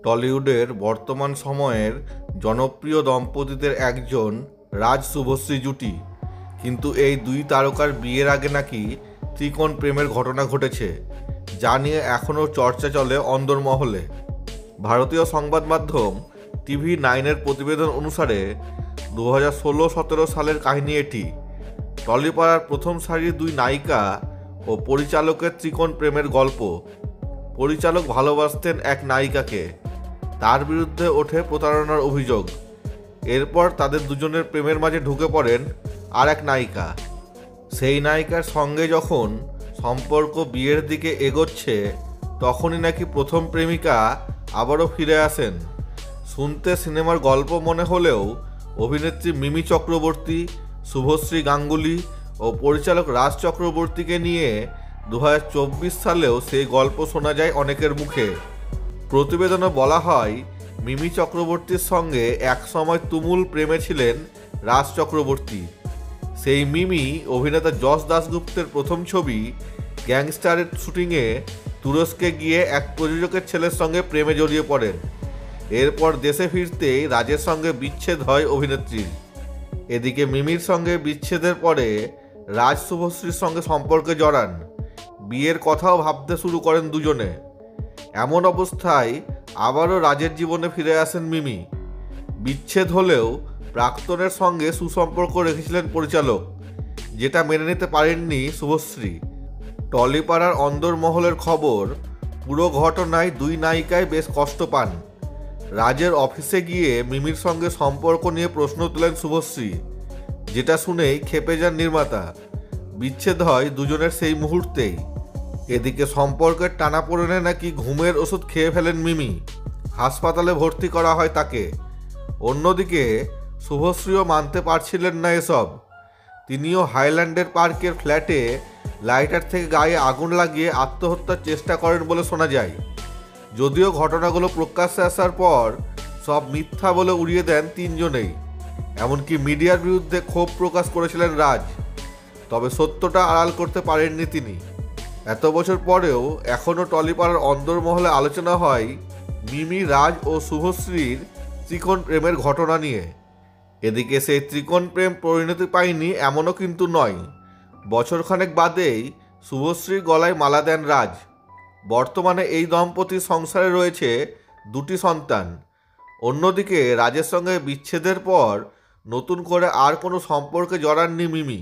টলিউডের বর্তমান সময়ের জনপ্রিয় দম্পতিদের একজন রাজ শুভশ্রী জুটি। কিন্তু এই দুই তারকার বিয়ের আগে নাকি ত্রিকোণ প্রেমের ঘটনা ঘটেছে, যা নিয়ে এখনও চর্চা চলে অন্দরমহলে। ভারতীয় সংবাদ মাধ্যম TV9-এর প্রতিবেদন অনুসারে 2016-17 সালের কাহিনী এটি। টলিপাড়ার প্রথম সারির দুই নায়িকা ও পরিচালকের ত্রিকোণ প্রেমের গল্প। পরিচালক ভালোবাসতেন এক নায়িকাকে, তার বিরুদ্ধে ওঠে প্রতারণার অভিযোগ। এরপর তাদের দুজনের প্রেমের মাঝে ঢুকে পড়েন আর এক নায়িকা। সেই নায়িকার সঙ্গে যখন সম্পর্ক বিয়ের দিকে এগোচ্ছে, তখনই নাকি প্রথম প্রেমিকা আবারও ফিরে আসেন। শুনতে সিনেমার গল্প মনে হলেও অভিনেত্রী মিমি চক্রবর্তী, শুভশ্রী গাঙ্গুলি ও পরিচালক রাজ চক্রবর্তীকে নিয়ে 2024 সালেও সেই গল্প শোনা যায় অনেকের মুখে। প্রতিবেদনে বলা হয়, মিমি চক্রবর্তীর সঙ্গে একসময় তুমুল প্রেমে ছিলেন রাজ চক্রবর্তী। সেই মিমি অভিনেতা যশ দাশগুপ্তের প্রথম ছবি গ্যাংস্টারের শুটিংয়ে তুরস্কে গিয়ে এক প্রযোজকের ছেলের সঙ্গে প্রেমে জড়িয়ে পড়েন। এরপর দেশে ফিরতেই রাজের সঙ্গে বিচ্ছেদ হয় অভিনেত্রীর। এদিকে মিমির সঙ্গে বিচ্ছেদের পরে রাজ শুভশ্রীর সঙ্গে সম্পর্কে জড়ান। বিয়ের কথাও ভাবতে শুরু করেন দুজনে। এমন অবস্থায় আবারও রাজের জীবনে ফিরে আসেন মিমি। বিচ্ছেদ হলেও প্রাক্তনের সঙ্গে সুসম্পর্ক রেখেছিলেন পরিচালক, যেটা মেনে নিতে পারেননি শুভশ্রী। টলিপাড়ার অন্দরমহলের খবর, পুরো ঘটনায় দুই নায়িকায় বেশ কষ্ট পান। রাজের অফিসে গিয়ে মিমির সঙ্গে সম্পর্ক নিয়ে প্রশ্ন তোলেন শুভশ্রী, যেটা শুনেই ক্ষেপে যান নির্মাতা। বিচ্ছেদ হয় দুজনের সেই মুহূর্তেই। এদিকে সম্পর্কের টানাপোড়েনে নাকি ঘুমের ওষুধ খেয়ে ফেলেন মিমি, হাসপাতালে ভর্তি করা হয় তাকে। অন্যদিকে শুভশ্রীও মানতে পারছিলেন না এসব। তিনিও হাইল্যান্ডের পার্কের ফ্ল্যাটে লাইটার থেকে গায়ে আগুন লাগিয়ে আত্মহত্যার চেষ্টা করেন বলে শোনা যায়। যদিও ঘটনাগুলো প্রকাশ্যে আসার পর সব মিথ্যা বলে উড়িয়ে দেন তিনজনেই। এমনকি মিডিয়ার বিরুদ্ধে ক্ষোভ প্রকাশ করেছিলেন রাজ, তবে সত্যটা আড়াল করতে পারেননি তিনি। এত বছর পরেও এখনও টলিপাড়ার অন্দরমহলে আলোচনা হয় মিমি, রাজ ও শুভশ্রীর ত্রিকোণ প্রেমের ঘটনা নিয়ে। এদিকে সেই ত্রিকোণ প্রেম পরিণতি পায়নি এমনও কিন্তু নয়। বছরখানেক বাদেই শুভশ্রীর গলায় মালা দেন রাজ। বর্তমানে এই দম্পতির সংসারে রয়েছে দুটি সন্তান। অন্যদিকে রাজের সঙ্গে বিচ্ছেদের পর নতুন করে আর কোনো সম্পর্কে জড়াননি মিমি।